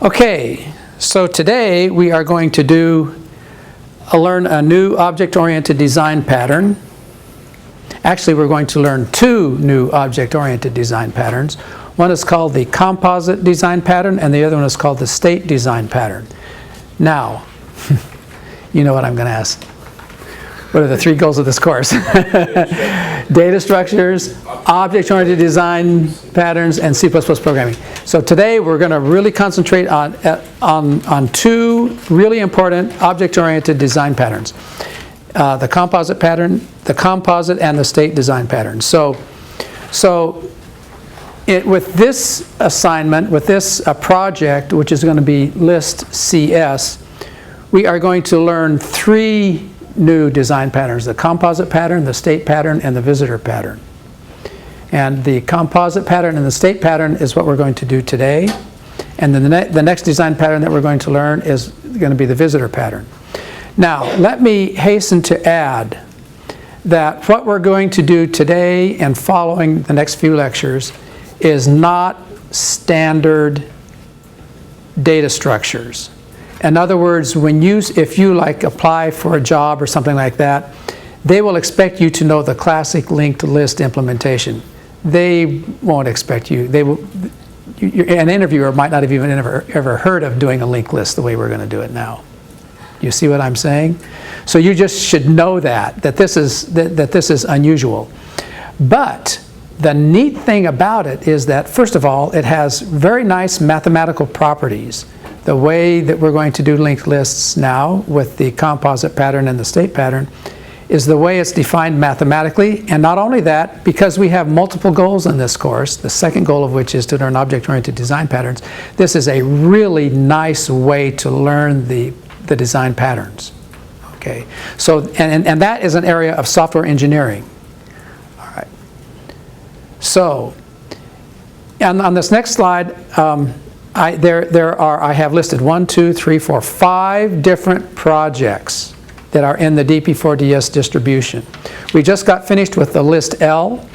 Okay, so today we are going to learn a new object-oriented design pattern. Actually, we're going to learn two new object-oriented design patterns. One is called the composite design pattern, and the other one is called the state design pattern. Now, you know what I'm going to ask. What are the three goals of this course? Data structures, object-oriented design patterns, and C++ programming. So today we're going to really concentrate on two really important object-oriented design patterns. The composite pattern, the composite, and the state design pattern. With this assignment, with this project, which is going to be List CS, we are going to learn three new design patterns: the composite pattern, the state pattern, and the visitor pattern. And the composite pattern and the state pattern is what we're going to do today. And then the next design pattern that we're going to learn is going to be the visitor pattern. Now, let me hasten to add that what we're going to do today and following the next few lectures is not standard data structures. In other words, if you apply for a job or something like that, they will expect you to know the classic linked list implementation. They won't expect you. An interviewer might not have even ever heard of doing a linked list the way we're going to do it now. You see what I'm saying? So you just should know that this is unusual. But the neat thing about it is that, first of all, it has very nice mathematical properties. The way that we're going to do linked lists now with the composite pattern and the state pattern is the way it's defined mathematically. And not only that, because we have multiple goals in this course, the second goal of which is to learn object-oriented design patterns, this is a really nice way to learn the design patterns. Okay, so and that is an area of software engineering. All right. So, and on this next slide, I have listed 5 different projects that are in the DP4DS distribution. We just got finished with the list L.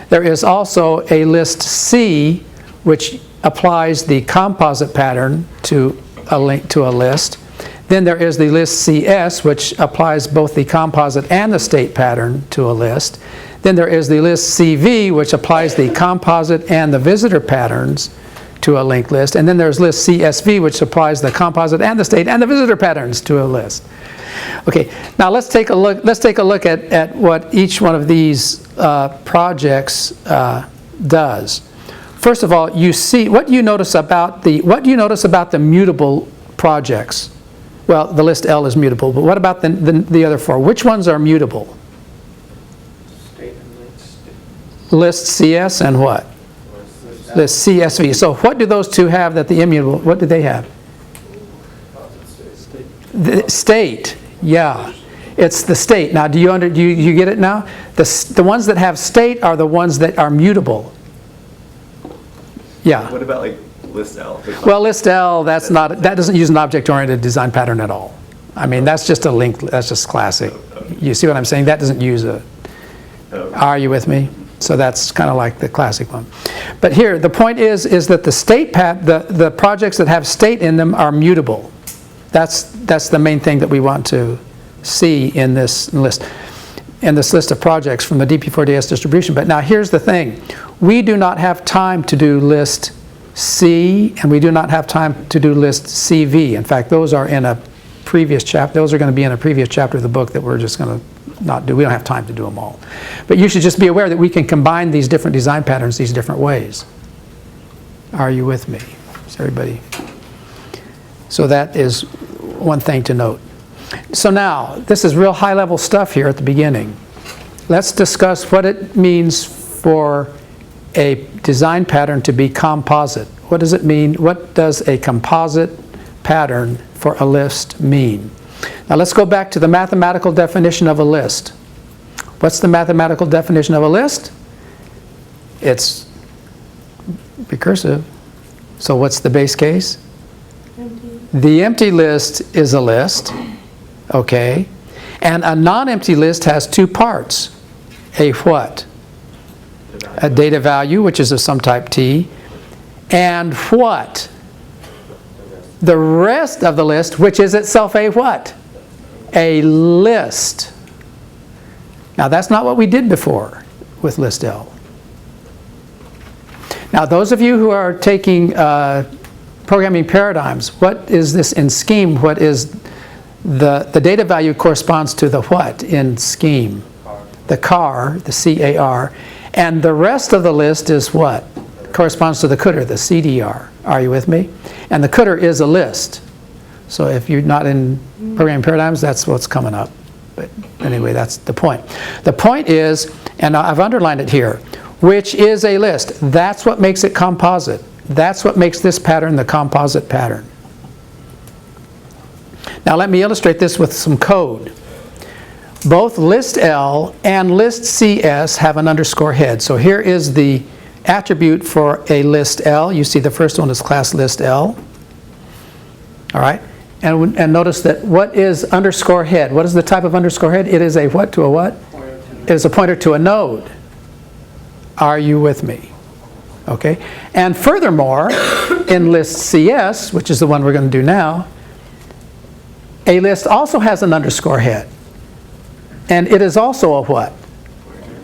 There is also a list C, which applies the composite pattern to a list. Then there is the list CS, which applies both the composite and the state pattern to a list. Then there is the list CV, which applies the composite and the visitor patterns to a linked list. And then there's list CSV, which applies the composite and the state and the visitor patterns to a list. Okay, now let's take a look at what each one of these projects does. First of all, what do you notice about the mutable projects? Well, the list L is mutable, but what about the other 4? Which ones are mutable? State and list. List CS and what? List CSV. So what do those two have that the immutable, what do they have? The state, yeah. It's the state. Now, do you get it now? The ones that have state are the ones that are mutable. Yeah. What about list L? Well, list L, that doesn't use an object-oriented design pattern at all. I mean, that's just a link, that's just classic. You see what I'm saying? That doesn't use are you with me? So that's kind of like the classic one. But here, the point is that the projects that have state in them are mutable. That's the main thing that we want to see in this list. In this list of projects from the DP4DS distribution. But now here's the thing. We do not have time to do list C, and we do not have time to do list CV. In fact, those are in a previous chapter. Those are going to be in a previous chapter of the book that we're just going to not do. We don't have time to do them all. But you should just be aware that we can combine these different design patterns these different ways. Are you with me? Is everybody? So that is one thing to note. So now, this is real high-level stuff here at the beginning. Let's discuss what it means for a design pattern to be composite. What does it mean? What does a composite pattern for a list mean? Now let's go back to the mathematical definition of a list. What's the mathematical definition of a list? It's recursive. So what's the base case? Empty. The empty list is a list. Okay. And a non-empty list has two parts. A what? A data value, which is of some type T. And what? the rest of the list, which is itself a what? A list. Now that's not what we did before with list L. Now those of you who are taking programming paradigms, what is this in scheme? What is the data value corresponds to the what in scheme? The car, the C-A-R. And the rest of the list is what? Corresponds to the cdr, the CDR. Are you with me? And the cdr is a list. So if you're not in programming paradigms, that's what's coming up. But anyway, that's the point. The point is, and I've underlined it here, which is a list. That's what makes it composite. That's what makes this pattern the composite pattern. Now let me illustrate this with some code. Both list L and list CS have an underscore head. So here is the attribute for a list L. You see the first one is class list L. All right? And notice that what is underscore head? What is the type of underscore head? It is a what to a what? It is a pointer to a node. Are you with me? Okay? And furthermore, in list CS, which is the one we're going to do now, a list also has an underscore head. And it is also a what?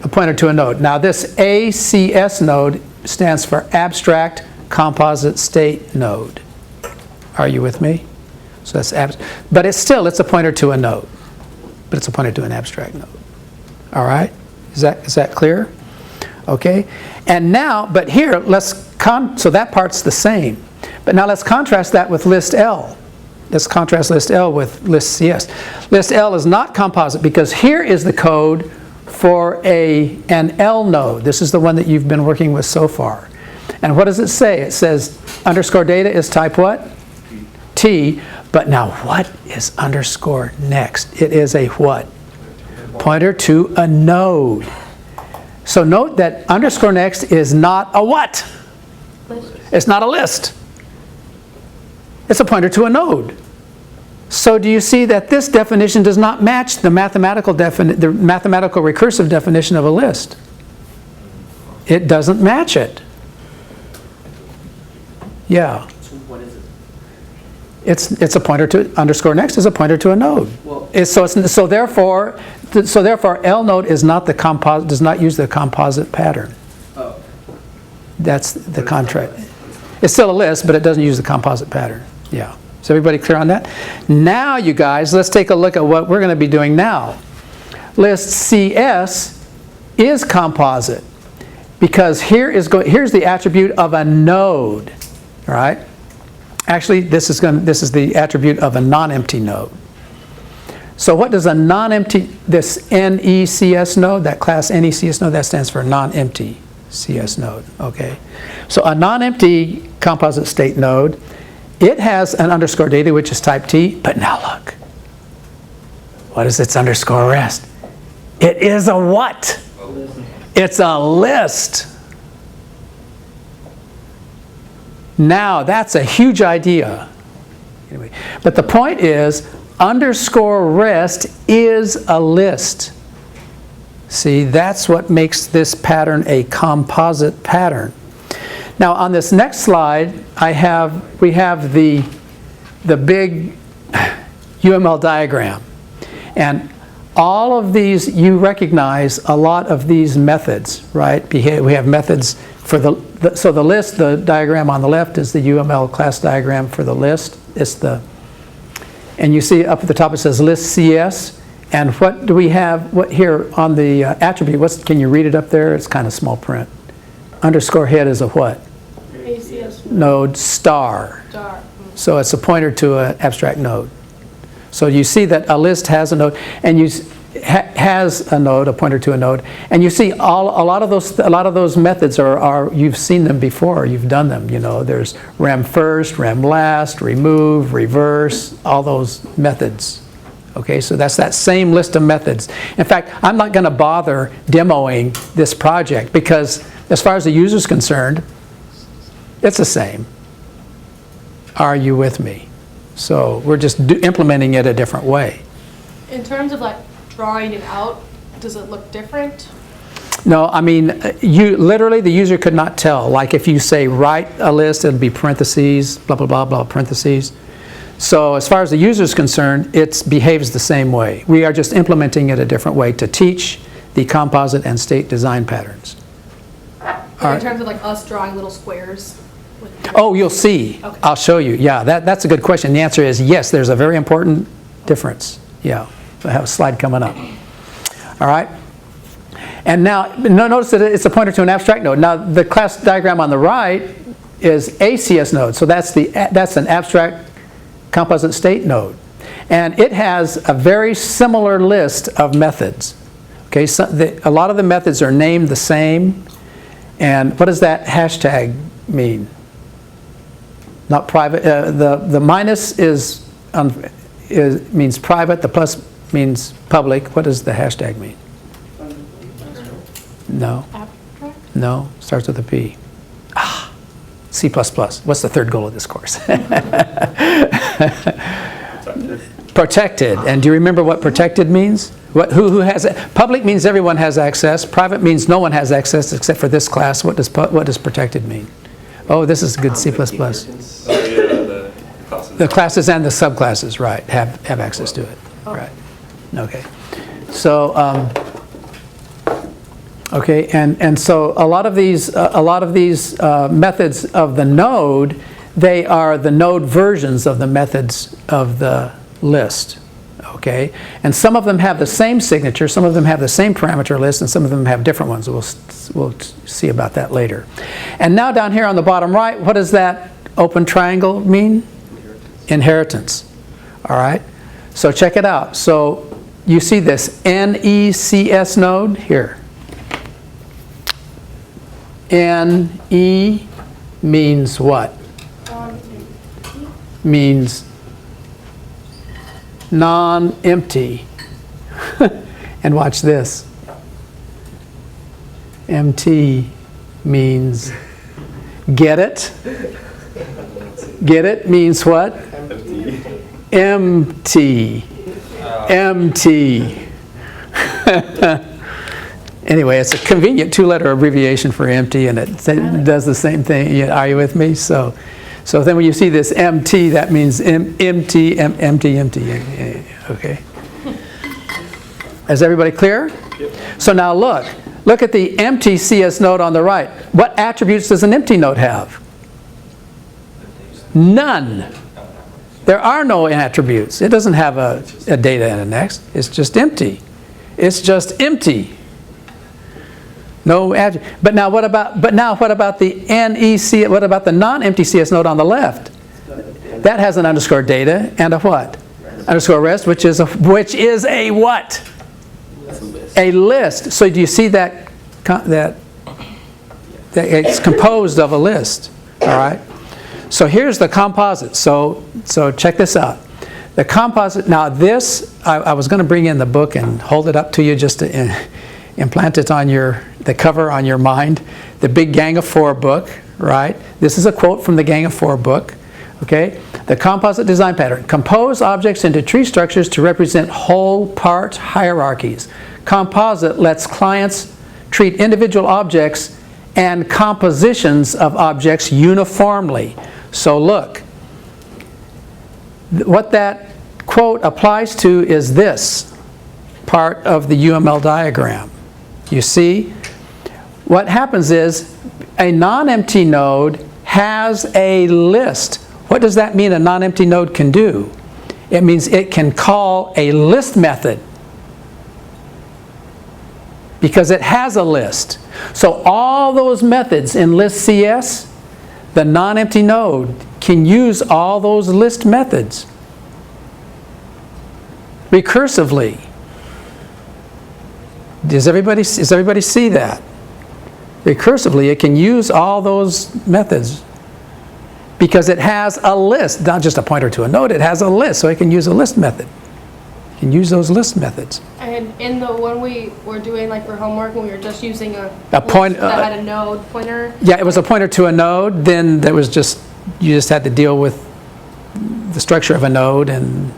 A pointer to a node. Now this ACS node stands for Abstract Composite State Node. Are you with me? So that's but it's a pointer to a node. But it's a pointer to an abstract node. All right? Is that clear? Okay? And now, but here, so that part's the same. But now let's contrast that with list L. Let's contrast list L with list CS. List L is not composite because here is the code for an L node. This is the one that you've been working with so far. And what does it say? It says underscore data is type what? T. But now what is underscore next? It is a what? Pointer to a node. So note that underscore next is not a what? It's not a list. It's a pointer to a node. So do you see that this definition does not match the mathematical recursive definition of a list? It doesn't match it. Yeah. So what is it? It's a pointer to underscore next is a pointer to a node. Well, So therefore L node is not does not use the composite pattern. oh, That's the contract. It's still a list, but it doesn't use the composite pattern. Yeah. Is everybody clear on that? Now, you guys, let's take a look at what we're going to be doing now. List CS is composite because here's the attribute of a node. All right? Actually, this is the attribute of a non-empty node. So what does a non-empty, this NECS node, that class NECS node, that stands for non-empty CS node, okay? So a non-empty composite state node, it has an underscore data, which is type T, but now look. What is its underscore rest? It is a what? It's a list. Now, that's a huge idea. Anyway, but the point is, underscore rest is a list. See, that's what makes this pattern a composite pattern. Now, on this next slide, we have the big UML diagram. And all of these, you recognize a lot of these methods, right? We have methods for so the list, the diagram on the left is the UML class diagram for the list. And you see up at the top it says list CS. And what do we have here on the attribute? Can you read it up there? It's kind of small print. Underscore head is a what? ACS Node star. star. So it's a pointer to an abstract node. So you see that a list has a node, and has a node, a pointer to a node, and you see a lot of those methods are you've seen them before, you've done them. You know, there's rem first, rem last, remove, reverse, all those methods. Okay, so that's that same list of methods. In fact, I'm not going to bother demoing this project because as far as the user is concerned, it's the same. Are you with me? So we're just implementing it a different way. In terms of like drawing it out, does it look different? No, I mean, literally the user could not tell. Like if you say write a list, it'll be parentheses, blah, blah, blah, blah, parentheses. So as far as the user is concerned, it behaves the same way. We are just implementing it a different way to teach the composite and state design patterns. Like in terms of like us drawing little squares? Oh, you'll see. Okay. I'll show you. Yeah, that's a good question. The answer is yes, there's a very important difference. Yeah, I have a slide coming up. All right. And now, notice that it's a pointer to an abstract node. Now, the class diagram on the right is a CS node. So that's an abstract composite state node. And it has a very similar list of methods. Okay, so a lot of the methods are named the same. And what does that hashtag mean? Not private. The minus means private. The plus means public. What does the hashtag mean? No. Abstract? No. Starts with a P. C++. What's the third goal of this course? Protected. And do you remember what protected means? Who has it? Public means everyone has access. Private means no one has access except for this class. What does protected mean? Oh, this is good C++. Oh, yeah, The classes and the subclasses, right, have access to it. Right. Okay. So, okay, and so a lot of these methods of the node, they are the node versions of the methods of the list. Okay, and some of them have the same signature, some of them have the same parameter list, and some of them have different ones. We'll see about that later. And now down here on the bottom right, what does that open triangle mean? Inheritance. All right, so check it out. So you see this NECS node here. NE means what? Means non-empty. And watch this. MT means, get it? Get it means what? Empty. Empty. Anyway, it's a convenient two-letter abbreviation for empty, and it does the same thing. Are you with me? So then when you see this MT, that means empty, empty. Okay. Is everybody clear? Yep. So now look at the empty CS node on the right. What attributes does an empty node have? None. There are no attributes. It doesn't have a data index. It's just empty. It's just empty. No attribute. But now what about the NEC? What about the non-empty CS node on the left? That has an underscore data and a what? Underscore rest, which is a what? A list. So do you see that it's composed of a list? All right. So here's the composite. So check this out. The composite. Now this, I was going to bring in the book and hold it up to you just to implant it on the cover on your mind. The Big Gang of Four book, right? This is a quote from the Gang of Four book. Okay. The composite design pattern. Compose objects into tree structures to represent whole part hierarchies. Composite lets clients treat individual objects and compositions of objects uniformly. So look, what that quote applies to is this part of the UML diagram. You see, what happens is a non-empty node has a list. What does that mean a non-empty node can do? It means it can call a list method because it has a list. So all those methods in list CS, the non-empty node can use all those list methods recursively. Does everybody see that? Recursively, it can use all those methods because it has a list, not just a pointer to a node, it has a list, so it can use a list method. It can use those list methods. And in the one we were doing like for homework, when we were just using a point list that had a node pointer. Yeah, it was a pointer to a node. Then there was you just had to deal with the structure of a node, and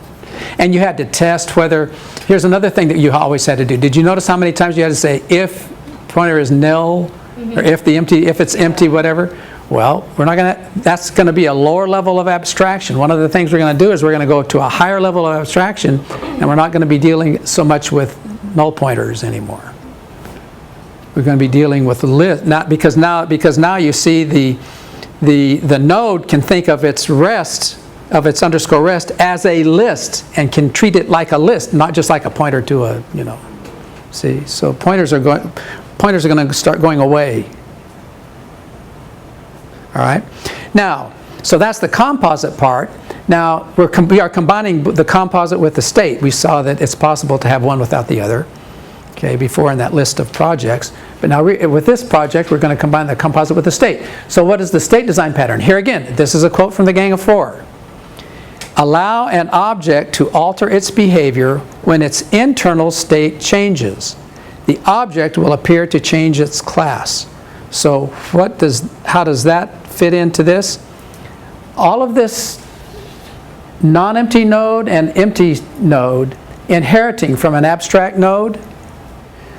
you had to test whether. Here's another thing that you always had to do. Did you notice how many times you had to say if pointer is nil, or if it's empty, whatever? Well, we're not going to, that's going to be a lower level of abstraction. One of the things we're going to do is we're going to go to a higher level of abstraction, and we're not going to be dealing so much with null pointers anymore. We're going to be dealing with the list, not because now you see the node can think of its rest, of its underscore rest, as a list, and can treat it like a list, not just like a pointer to a, you know. See, so pointers are going to start going away. All right. Now, so that's the composite part. Now we are combining the composite with the state. We saw that it's possible to have one without the other. Okay, before in that list of projects. But now with this project, we're going to combine the composite with the state. So what is the state design pattern? Here again, this is a quote from the Gang of Four. Allow an object to alter its behavior when its internal state changes. The object will appear to change its class. So how does that fit into this? All of this non-empty node and empty node inheriting from an abstract node.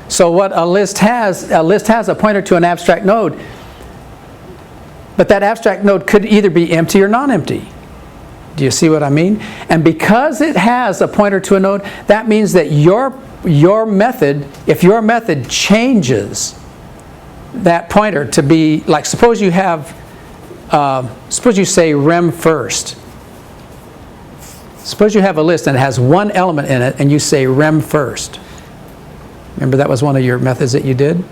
So what a list has a pointer to an abstract node, but that abstract node could either be empty or non-empty. Do you see what I mean? And because it has a pointer to a node, that means that your method, if your method changes that pointer to be, like suppose you say rem first. Suppose you have a list and it has one element in it and you say rem first. Remember that was one of your methods that you did?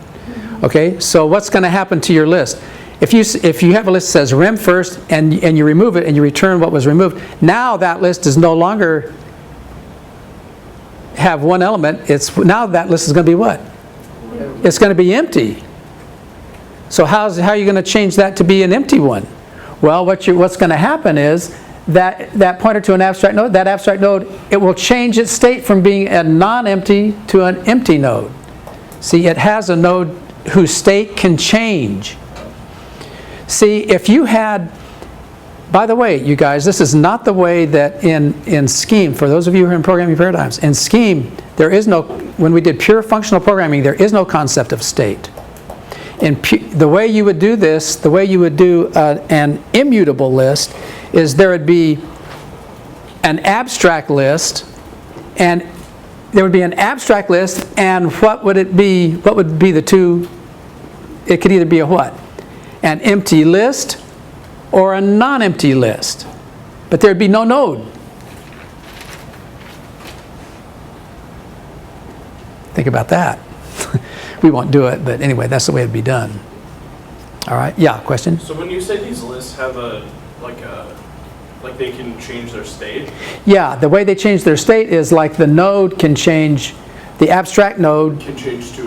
Okay, so what's going to happen to your list? If you have a list that says rem first and you remove it and you return what was removed, now that list is no longer have one element. Now that list is going to be what? It's going to be empty. So how are you going to change that to be an empty one? Well, what's going to happen is that pointer to an abstract node, that abstract node, it will change its state from being a non-empty to an empty node. See, it has a node whose state can change. See, if you had, by the way, you guys, this is not the way that in Scheme, for those of you who are in programming paradigms, in Scheme, there is no, when we did pure functional programming, there is no concept of state. The way you would do this, the way you would do an immutable list, is there would be an abstract list, and there would be an abstract list, and what would it be? What would be the two? It could either be a what? An empty list or a non-empty list. But there'd be no node. Think about that. We won't do it, but anyway, that's the way it'd be done. All right, yeah, question? So when you say these lists have like they can change their state? Yeah, the way they change their state is like the node can change, the abstract node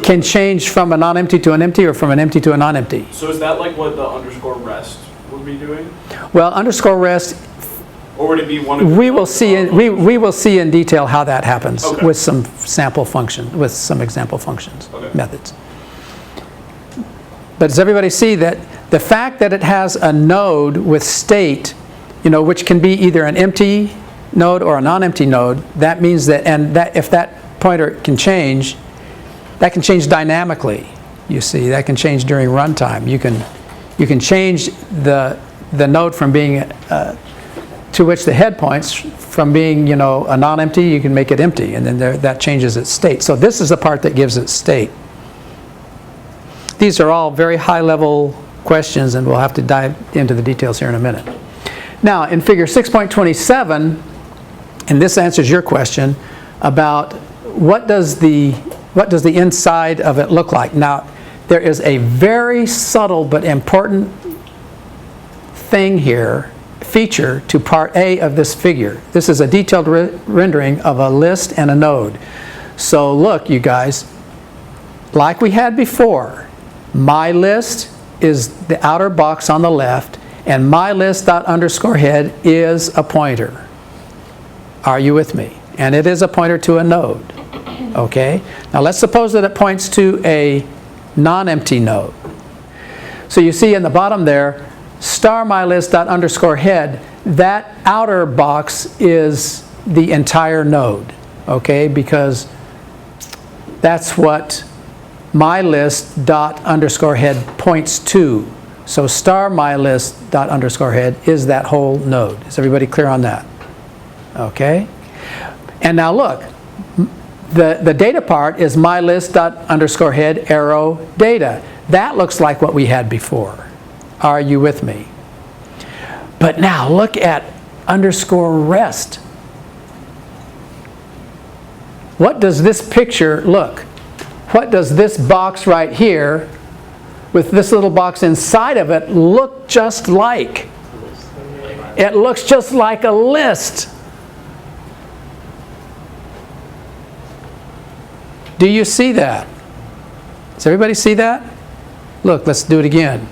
can change from a non-empty to an empty or from an empty to a non-empty. So is that like what the underscore rest would be doing? Well, underscore rest, or would it be one of we will see in detail how that happens, okay, with some sample function, with some example functions, okay, methods. But does everybody see that the fact that it has a node with state, you know, which can be either an empty node or a non-empty node, that means that, and that if that pointer can change, that can change dynamically. You see, that can change during runtime. You can change the node from being to which the head points, from being, you know, a non-empty, you can make it empty, and then that changes its state. So this is the part that gives it state. These are all very high-level questions, and we'll have to dive into the details here in a minute. Now, in figure 6.27, and this answers your question about what does the inside of it look like. Now, there is a very subtle but important thing here, feature to part A of this figure. This is a detailed rendering of a list and a node. So look, you guys, like we had before, my list is the outer box on the left, and my list dot underscore head is a pointer. Are you with me? And it is a pointer to a node. Okay? Now let's suppose that it points to a non-empty node. So you see in the bottom there, star my list dot underscore head, that outer box is the entire node. Okay? Because that's what my list dot underscore head points to So star mylist dot underscore head is that whole node. Is everybody clear on that? Okay. And now look, the data part is mylist dot underscore head arrow data. That looks like what we had before. Are you with me? But now look at underscore rest. What does this picture look? What does this box right here with this little box inside of it look just like? It looks just like a list. Do you see that? Does everybody see that? Look, let's do it again.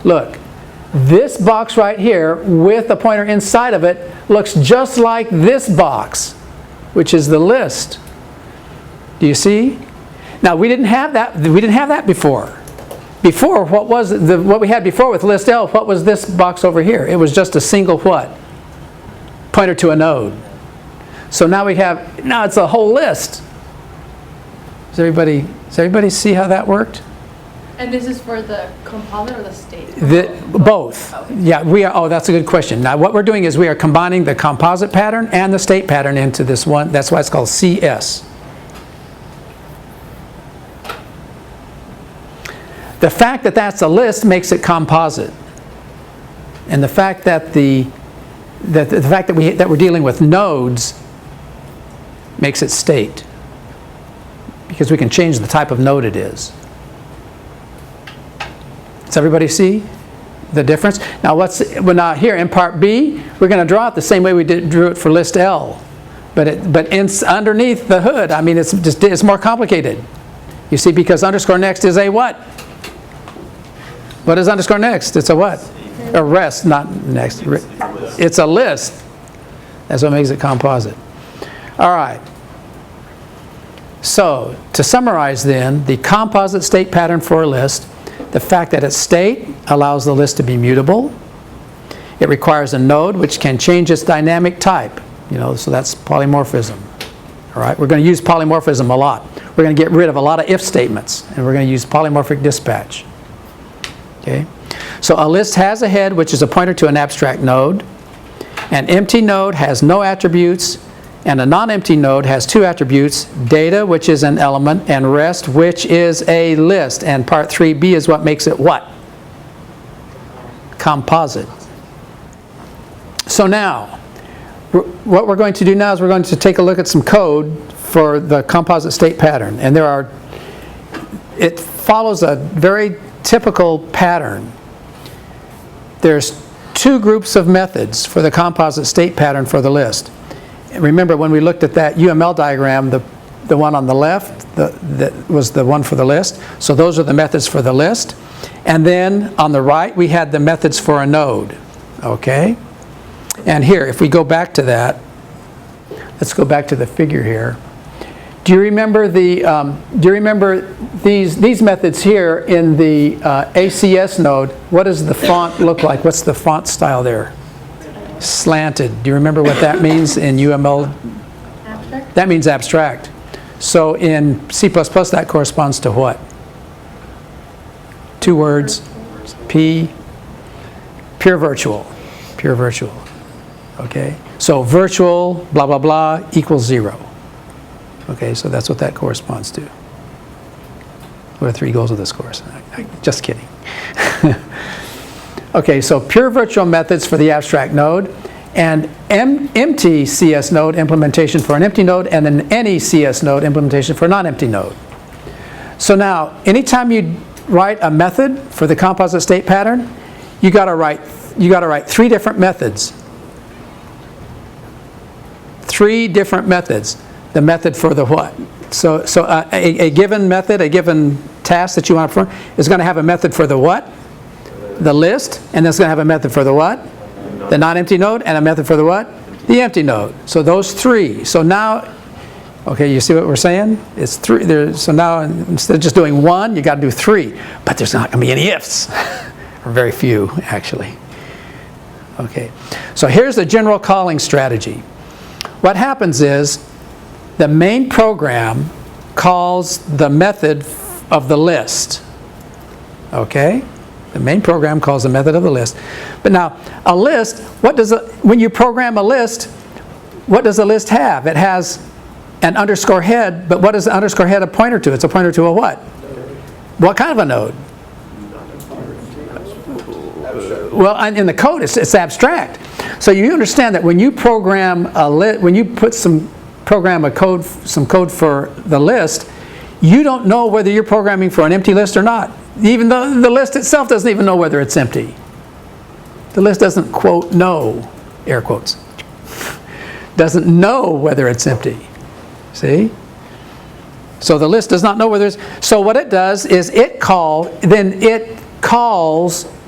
Look, this box right here with the pointer inside of it looks just like this box, which is the list. Do you see? Now we didn't have that. We didn't have that before. Before, what we had before with list L? What was this box over here? It was just a single what? Pointer to a node. So now now it's a whole list. Does everybody see how that worked? And this is for the composite or the state? Both. Yeah, we are. Oh, that's a good question. Now what we're doing is we are combining the composite pattern and the state pattern into this one. That's why it's called CS. The fact that that's a list makes it composite, and the fact that that we're dealing with nodes makes it state, because we can change the type of node it is. Does everybody see the difference? Now now here in part B, we're going to draw it the same way we drew it for list L, but underneath the hood, I mean, it's more complicated. You see, because underscore next is a what? What is underscore next? It's a what? A rest, not next. It's a list. That's what makes it composite. All right. So, to summarize then, the composite state pattern for a list, the fact that its state allows the list to be mutable. It requires a node which can change its dynamic type. So that's polymorphism. All right. We're going to use polymorphism a lot. We're going to get rid of a lot of if statements, and we're going to use polymorphic dispatch. Okay. So a list has a head, which is a pointer to an abstract node. An empty node has no attributes, and a non-empty node has two attributes: data, which is an element, and rest, which is a list. And part 3b is what makes it what? Composite. So now, what we're going to do now is we're going to take a look at some code for the composite state pattern. And it follows a very typical pattern. There's two groups of methods for the composite state pattern for the list. Remember when we looked at that UML diagram, the one on the left that was the one for the list. So those are the methods for the list. And then on the right we had the methods for a node. Okay? And here, if we go back to that, let's go back to the figure here. Do you remember these methods here in the ACS node? What does the font look like? What's the font style there? Slanted. Do you remember what that means in UML? Abstract? That means abstract. So in C++, that corresponds to what? Two words. P. Pure virtual. Pure virtual. Okay? So virtual, blah, blah, blah, equals 0. Okay, so that's what that corresponds to. What are 3 goals of this course? Just kidding. Okay, so pure virtual methods for the abstract node, and empty CS node implementation for an empty node, and an any CS node implementation for a non-empty node. So now, anytime you write a method for the composite state pattern, you got to write 3 different methods. 3 different methods. The method for the what? So a given method, a given task that you want to perform is going to have a method for the what? The list, and it's going to have a method for the what? The non-empty node, and a method for the what? The empty node. So those 3. So now, okay, you see what we're saying? It's 3. So now instead of just doing 1, you got to do 3. But there's not going to be any ifs, or very few actually. Okay. So here's the general calling strategy. What happens is, the main program calls the method of the list. Okay? The main program calls the method of the list. But now, a list, when you program a list, what does a list have? It has an underscore head, but what is the underscore head a pointer to? It's a pointer to a what? What kind of a node? Well, in the code, it's abstract. So you understand that when you program when you put some code for the list, you don't know whether you're programming for an empty list or not. Even though the list itself doesn't even know whether it's empty. The list doesn't, quote, know, air quotes, doesn't know whether it's empty. See? So the list does not know whether it's... So what it does is it calls,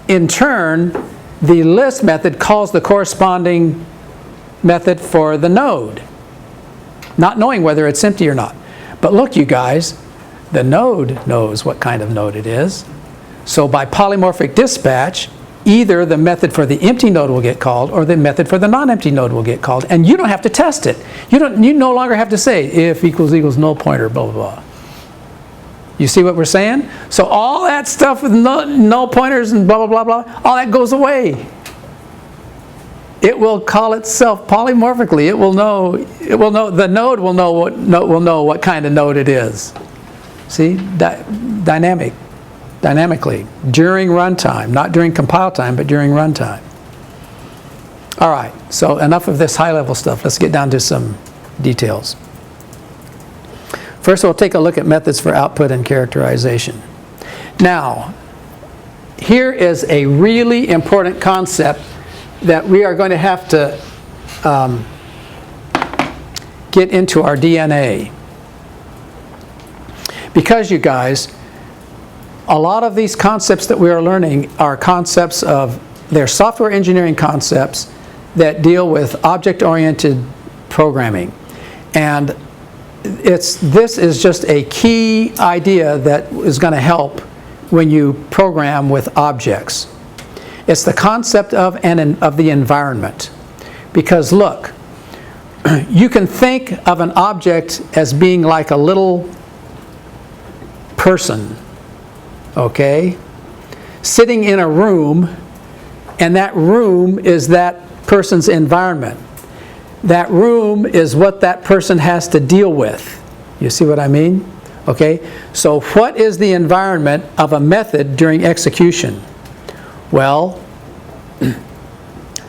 in turn, the list method calls the corresponding method for the node, not knowing whether it's empty or not. But look, you guys, the node knows what kind of node it is. So by polymorphic dispatch, either the method for the empty node will get called or the method for the non-empty node will get called. And you don't have to test it. You no longer have to say if equals null pointer, blah, blah, blah. You see what we're saying? So all that stuff with null pointers and blah, blah, blah, blah, all that goes away. It will call itself polymorphically. It will know, the node will know what kind of node it is. See? Dynamically. During runtime. Not during compile time, but during runtime. All right. So enough of this high-level stuff. Let's get down to some details. First, we'll take a look at methods for output and characterization. Now, here is a really important concept that we are going to have to get into our DNA. Because, you guys, a lot of these concepts that we are learning are concepts they're software engineering concepts that deal with object-oriented programming. And this is just a key idea that is going to help when you program with objects. It's the concept of the environment. Because look, you can think of an object as being like a little person, okay, sitting in a room, and that room is that person's environment. That room is what that person has to deal with. You see what I mean? Okay, so what is the environment of a method during execution? Well,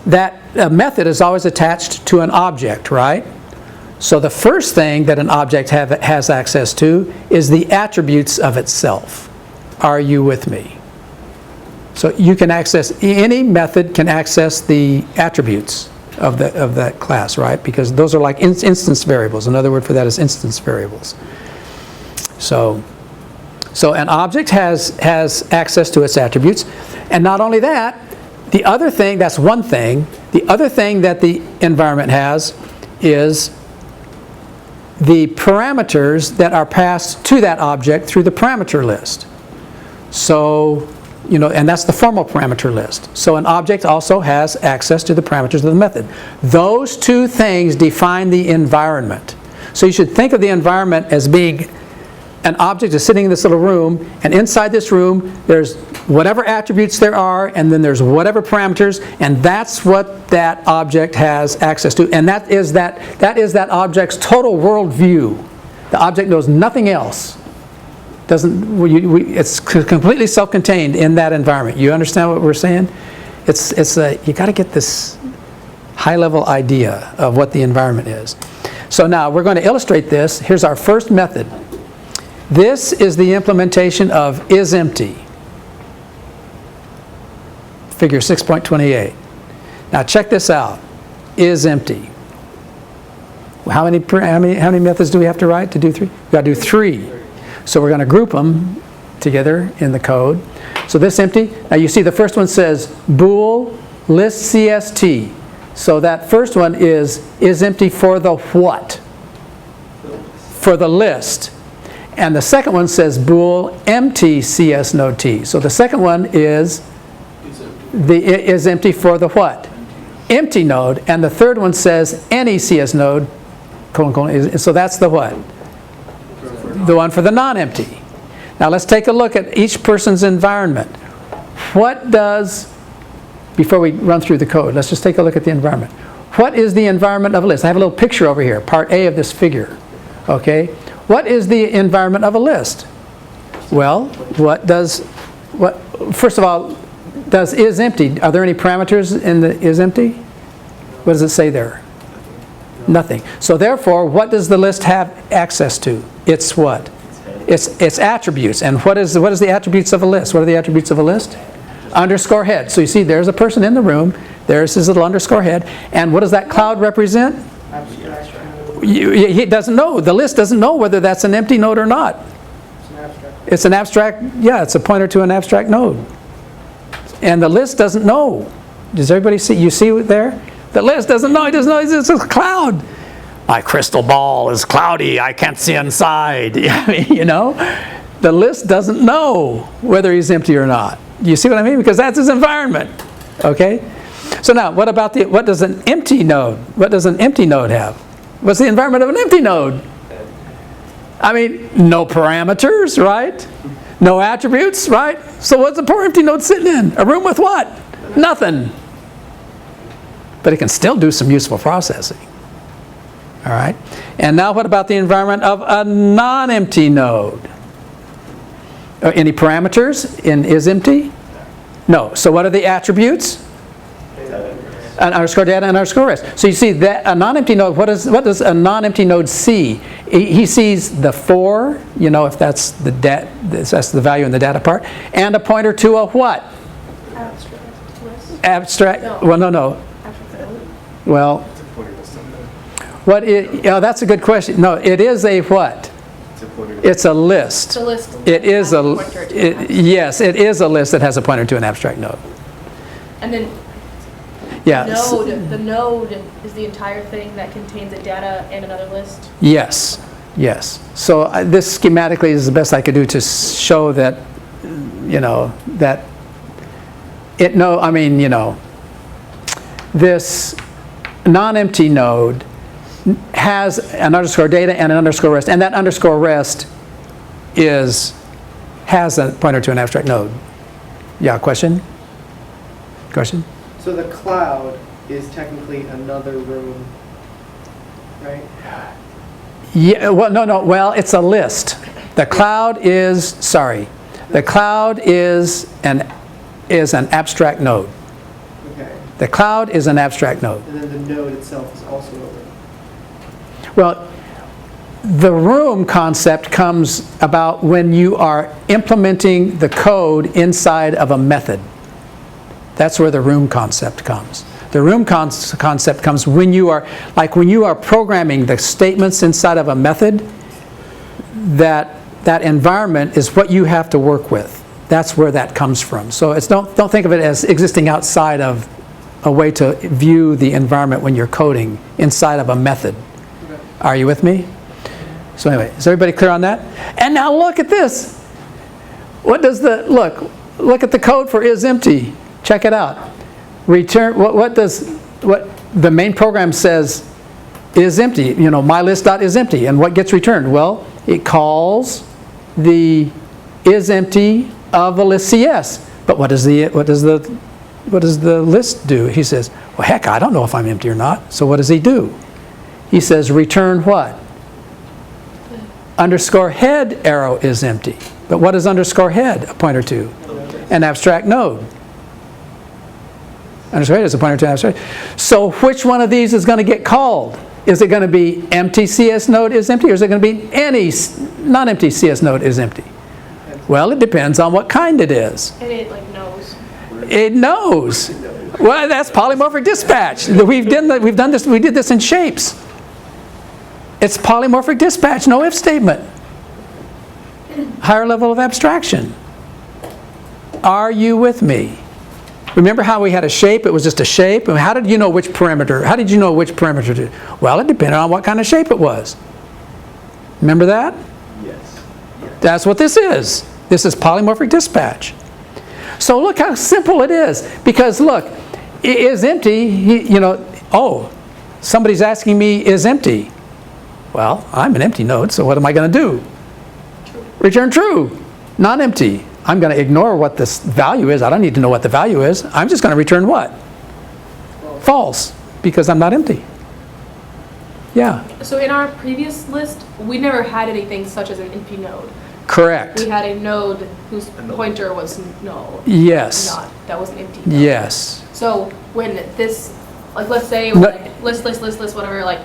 a method is always attached to an object, right? So the first thing that an object has access to is the attributes of itself. Are you with me? So you can access, any method can access the attributes of that class, right? Because those are like instance variables. Another word for that is instance variables. So an object has access to its attributes. And not only that, the other thing, that's one thing, the other thing that the environment has is the parameters that are passed to that object through the parameter list. So, and that's the formal parameter list. So an object also has access to the parameters of the method. Those two things define the environment. So you should think of the environment as being an object is sitting in this little room, and inside this room there's whatever attributes there are, and then there's whatever parameters, and that's what that object has access to. And that is that object's total worldview. The object knows nothing else. It's completely self-contained in that environment. You understand what we're saying? You got to get this high-level idea of what the environment is. So now we're going to illustrate this. Here's our first method. This is the implementation of isEmpty. Figure 6.28. Now check this out. isEmpty. How many methods do we have to write to do three? We've got to do three. So we're going to group them together in the code. So this empty, now you see the first one says bool list CST. So that first one is empty for the what? For the list. And the second one says bool empty CS node T. So the second one is empty for the what? Empty node. And the third one says any CS node, so that's the what? The one for the non-empty. Now let's take a look at each person's environment. what does, before we run through the code, let's just take a look at the environment. What is the environment of a list? I have a little picture over here, part A of this figure. Okay? What is the environment of a list? Well, first of all, does is empty? Are there any parameters in the is empty? What does it say there? Nothing. So therefore, what does the list have access to? It's what? It's attributes. And what is the attributes of a list? What are the attributes of a list? Underscore head. So you see there's a person in the room. There's his little underscore head. And what does that cloud represent? He doesn't know. The list doesn't know whether that's an empty node or not. It's an abstract. Yeah, it's a pointer to an abstract node. And the list doesn't know. Does everybody see? You see it there? The list doesn't know. He doesn't know. It's a cloud. My crystal ball is cloudy. I can't see inside. You know? The list doesn't know whether he's empty or not. You see what I mean? Because that's his environment. Okay? So now, what does an empty node? What does an empty node have? What's the environment of an empty node? I mean, no parameters, right? No attributes, right? So what's the poor empty node sitting in? A room with what? Nothing. But it can still do some useful processing. All right? And now what about the environment of a non-empty node? Any parameters in is empty? No. So what are the attributes? An underscore data and underscore rest. So you see that a non-empty node, what does a non-empty node see? He sees the for, you know, if that's that's the value in the data part, and a pointer to a what? Abstract list. Abstract. No. Well, no. Well, that's a good question. No, it is a what? It's a list. It's a list. It is a pointer to yes, it is a list that has a pointer to an abstract node. And then Yeah. the node is the entire thing that contains a data and another list. Yes. Yes. So this schematically is the best I could do to show that, you know, that this non-empty node has an underscore data and an underscore rest, and that underscore rest has a pointer to an abstract node. Yeah, question? Question? So the cloud is technically another room, right? Yeah, well, no, well, it's a list. The cloud is an abstract node. Okay. The cloud is an abstract node. And then the node itself is also a room. Well, the room concept comes about when you are implementing the code inside of a method. That's where the room concept comes. The room concept comes when you are programming the statements inside of a method. That environment is what you have to work with. That's where that comes from. So don't think of it as existing outside of a way to view the environment when you're coding inside of a method. Okay. Are you with me? So anyway, is everybody clear on that? And now look at this. What does look at the code for is empty. Check it out. Return what the main program says is empty. You know, my list.is empty, and what gets returned? Well, it calls the is empty of a list CS. But what does the list do? He says, well, heck, I don't know if I'm empty or not. So what does he do? He says return what? Underscore head arrow is empty. But what is underscore head a pointer to? An abstract node. Underscore head is a pointer to an abstract. So which one of these is going to get called? Is it going to be empty CS node is empty, or is it going to be any non-empty CS node is empty? Well, it depends on what kind it is. And it knows. It knows. Well, that's polymorphic dispatch. We did this in shapes. It's polymorphic dispatch, no if statement. Higher level of abstraction. Are you with me? Remember how we had a shape? It was just a shape. How did you know which parameter? How did you know which parameter to? Well, it depended on what kind of shape it was. Remember that? Yes. That's what this is. This is polymorphic dispatch. So look how simple it is. Because look, it is empty. Somebody's asking me is empty. Well, I'm an empty node, so what am I going to do? Return true. Non-empty. I'm going to ignore what this value is. I don't need to know what the value is. I'm just going to return what? False, because I'm not empty. Yeah, So in our previous list, we never had anything such as an empty node. correct. We had a node whose pointer was null. Yes, That was an empty node. yes. So when this, like, let's say, No- like, list, whatever, like,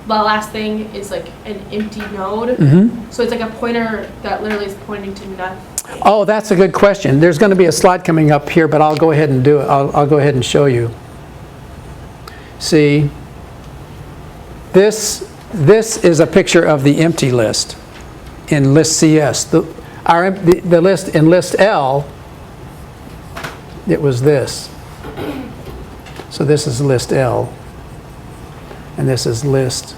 the last thing is like an empty node. So it's like a pointer that literally is pointing to nothing. Oh, that's a good question. There's going to be a slide coming up here, but I'll go ahead and do it. I'll go ahead and show you. See, this is a picture of the empty list in list CS. The list in list L, it was this. So this is list L, and this is list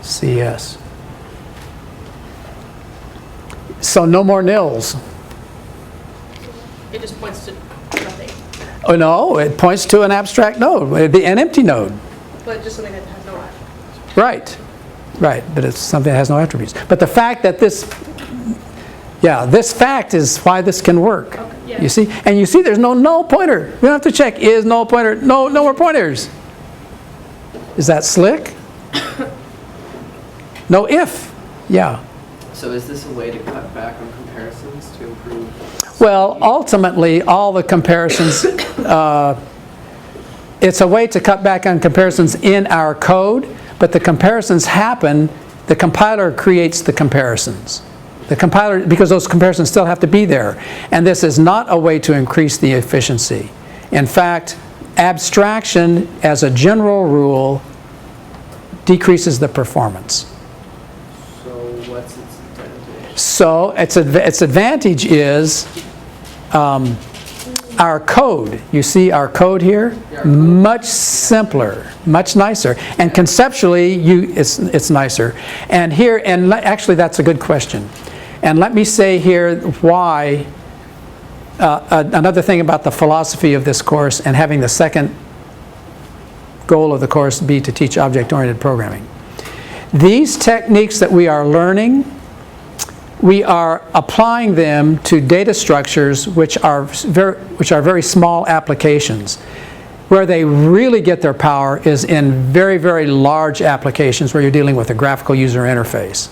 CS. So no more nils. It just points to nothing. Oh no, it points to an abstract node, an empty node. But just something that has no attributes. Right, right, but it's something that has no attributes. But the fact that this fact is why this can work. Okay, yeah. You see? And you see there's no null pointer. We don't have to check, is null pointer, no more pointers. Is that slick? No if, yeah. So is this a way to cut back on comparisons to improve? Well, ultimately, all the comparisons, it's a way to cut back on comparisons in our code, but the comparisons happen, the compiler creates the comparisons. The compiler, because those comparisons still have to be there. And this is not a way to increase the efficiency. In fact, abstraction, as a general rule, decreases the performance. So what's its advantage? So its advantage is our code. You see our code here? Much simpler, much nicer. And conceptually, it's nicer. And here, actually that's a good question. And let me say here why, another thing about the philosophy of this course and having the second goal of the course be to teach object-oriented programming. These techniques that we are learning, we are applying them to data structures which are very small applications. Where they really get their power is in very, very large applications where you're dealing with a graphical user interface.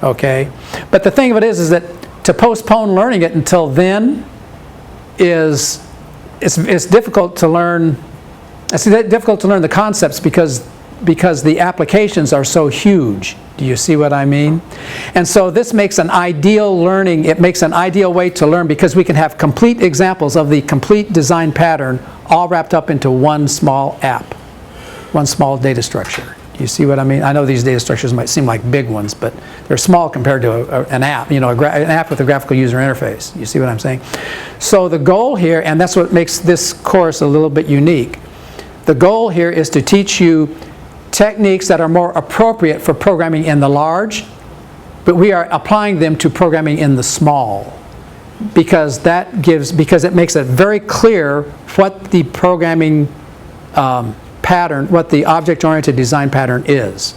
Okay? But the thing of it is that to postpone learning it until then it's difficult to learn. It's difficult to learn the concepts because the applications are so huge. Do you see what I mean? And so this makes an ideal learning, it makes an ideal way to learn because we can have complete examples of the complete design pattern all wrapped up into one small app, one small data structure. Do you see what I mean? I know these data structures might seem like big ones, but they're small compared to an app, an app with a graphical user interface. You see what I'm saying? So the goal here, and that's what makes this course a little bit unique, the goal here is to teach you techniques that are more appropriate for programming in the large, but we are applying them to programming in the small because it makes it very clear what the programming pattern, what the object-oriented design pattern is.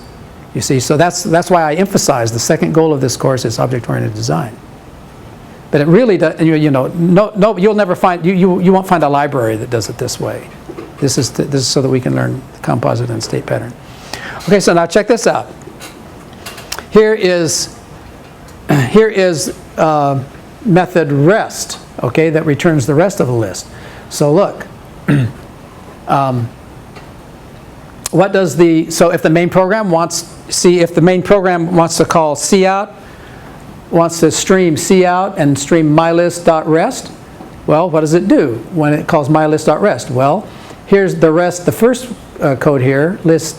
You see, so that's why I emphasize the second goal of this course is object-oriented design. But it really does, you'll never find, you won't find a library that does it this way. This is so that we can learn the composite and state pattern. Okay, so now check this out. Here is method rest, okay, that returns the rest of the list. So look, so if the main program wants to call cout, wants to stream cout and stream mylist.rest, well, what does it do when it calls mylist.rest? Well, here's the rest. The first code here, list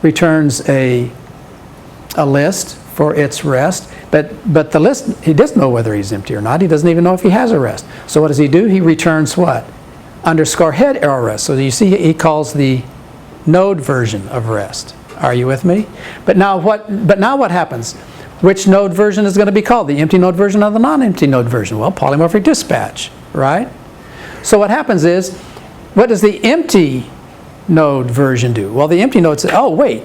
returns a list for its rest, but the list, he doesn't know whether he's empty or not. He doesn't even know if he has a rest. So what does he do? He returns what? Underscore head arrow rest. So you see he calls the node version of rest. Are you with me? But now what happens? Which node version is going to be called? The empty node version or the non-empty node version? Well, polymorphic dispatch, right? So what happens is, what does the empty node version do? Well, the empty node says, oh wait,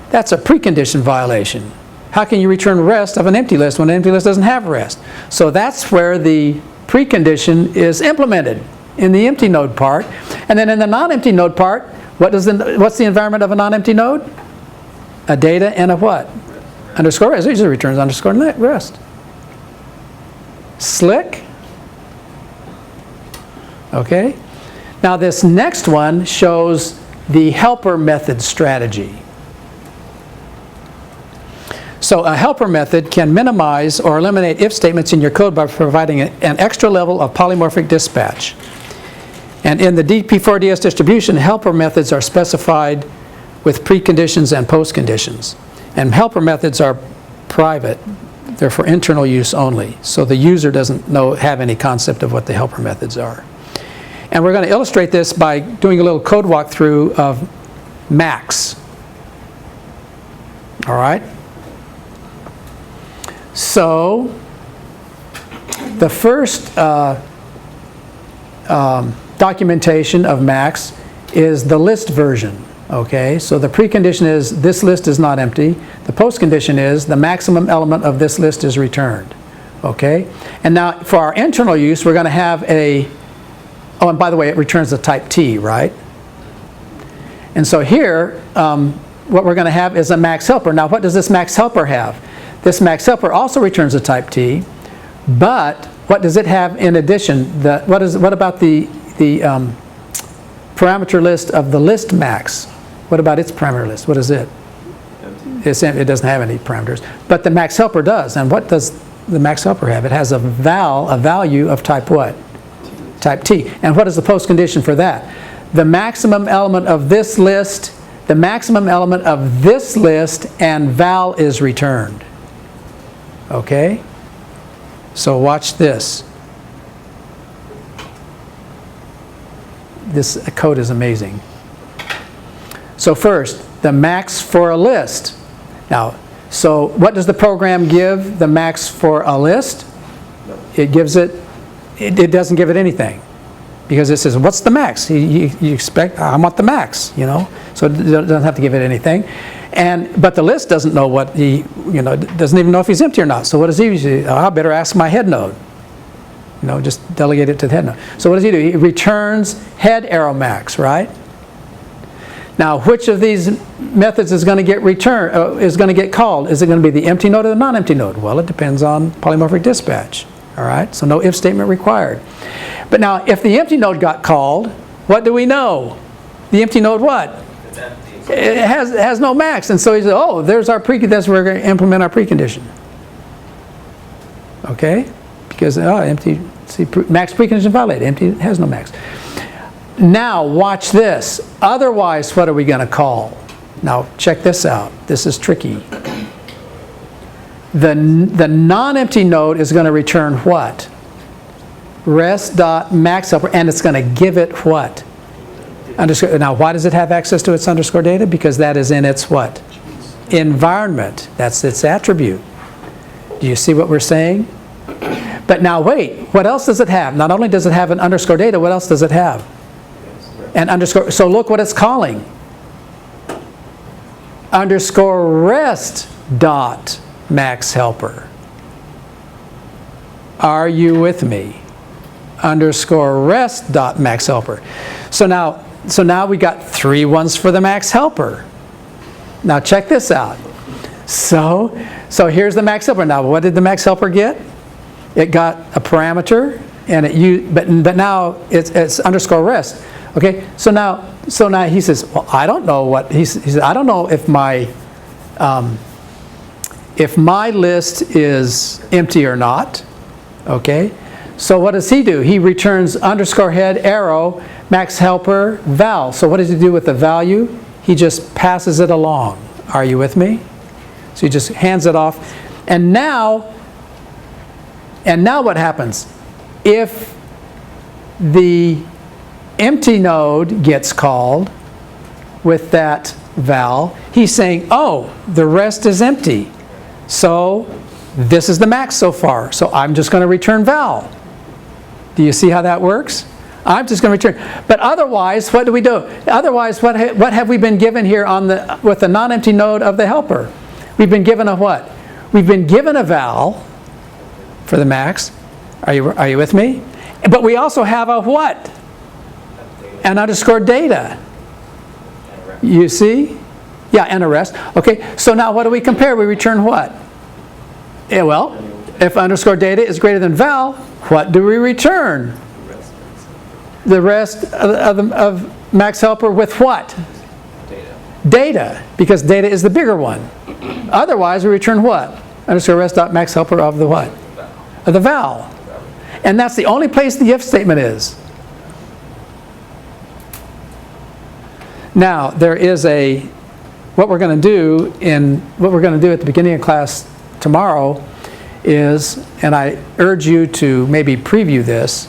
that's a precondition violation. How can you return rest of an empty list when an empty list doesn't have rest? So that's where the precondition is implemented, in the empty node part. And then in the non-empty node part, what's the environment of a non-empty node? A data and a what? Underscore rest. It usually returns underscore rest. Slick? Okay. Now this next one shows the helper method strategy. So a helper method can minimize or eliminate if statements in your code by providing an extra level of polymorphic dispatch. And in the DP4DS distribution, helper methods are specified with preconditions and postconditions. And helper methods are private. They're for internal use only. So the user doesn't have any concept of what the helper methods are. And we're going to illustrate this by doing a little code walkthrough of max. All right? So the first documentation of max is the list version. Okay, so the precondition is this list is not empty. The postcondition is the maximum element of this list is returned. Okay, and now for our internal use, we're going to have a, oh, and by the way, it returns the type T, right? And so here, what we're going to have is a max helper. Now, what does this max helper have? This max helper also returns a type T, but what does it have in addition? What about the parameter list of the list max? What about its parameter list? What is it? Empty. It doesn't have any parameters. But the max helper does. And what does the max helper have? It has a value of type what? Type T. And what is the postcondition for that? The maximum element of this list, the maximum element of this list, and val is returned. Okay? So watch this. This code is amazing. So first, the max for a list. Now, so what does the program give the max for a list? It gives it doesn't give it anything. Because it says, what's the max? You expect, I want the max, you know. So it doesn't have to give it anything. But the list doesn't know what doesn't even know if he's empty or not. So what does he usually, I better ask my head node. Just delegate it to the head node. So what does he do? He returns head arrow max, right? Now, which of these methods is going to get called? Is it going to be the empty node or the non-empty node? Well, it depends on polymorphic dispatch. All right, so no if statement required. But now, if the empty node got called, what do we know? The empty node what? It's empty. It has no max, and so he says, oh, there's our that's where we're going to implement our precondition. Okay, because empty. See, max precondition violated. Empty has no max. Now watch this. Otherwise, what are we going to call? Now check this out. This is tricky. The non-empty node is going to return what? Rest.maxHelper, and it's going to give it what? Underscore. Now, why does it have access to its underscore data? Because that is in its what? Environment. That's its attribute. Do you see what we're saying? But now wait, what else does it have? Not only does it have an underscore data, what else does it have? An underscore. So look what it's calling. Underscore rest dot max helper. Are you with me? Underscore rest dot max helper. So now we got 3 ones for the max helper. Now check this out. So here's the max helper. Now what did the max helper get? It got a parameter, and but now it's underscore rest. Okay. So now he says, well, I don't know what he says. I don't know if my list is empty or not. Okay. So what does he do? He returns underscore head arrow max helper val. So what does he do with the value? He just passes it along. Are you with me? So he just hands it off. And now what happens? If the empty node gets called with that val, he's saying, oh, the rest is empty. So this is the max so far. So I'm just going to return val. Do you see how that works? I'm just going to return. But otherwise, what do we do? Otherwise, what have we been given here with the non-empty node of the helper? We've been given a what? we've been given a val for the max. Are you with me? But we also have a what? An underscore data. You see? Yeah, and a rest. Okay, so now what do we compare? We return what? Yeah, well, if underscore data is greater than val, what do we return? The rest of max helper with what? Data, because data is the bigger one. Otherwise, we return what? Underscore rest dot max helper of the what? Of the val. And that's the only place the if statement is. Now, there is what we're going to do at the beginning of class tomorrow is, and I urge you to maybe preview this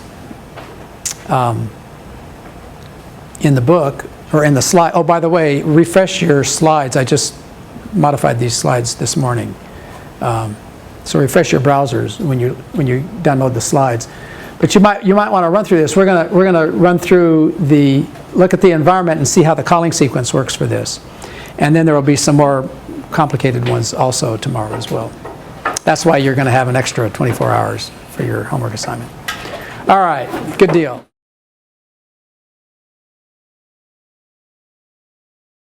in the book or in the slide. Oh, by the way, refresh your slides. I just modified these slides this morning. So refresh your browsers when you download the slides. But you might want to run through this. We're gonna run through look at the environment and see how the calling sequence works for this. And then there will be some more complicated ones also tomorrow as well. That's why you're going to have an extra 24 hours for your homework assignment. All right, good deal.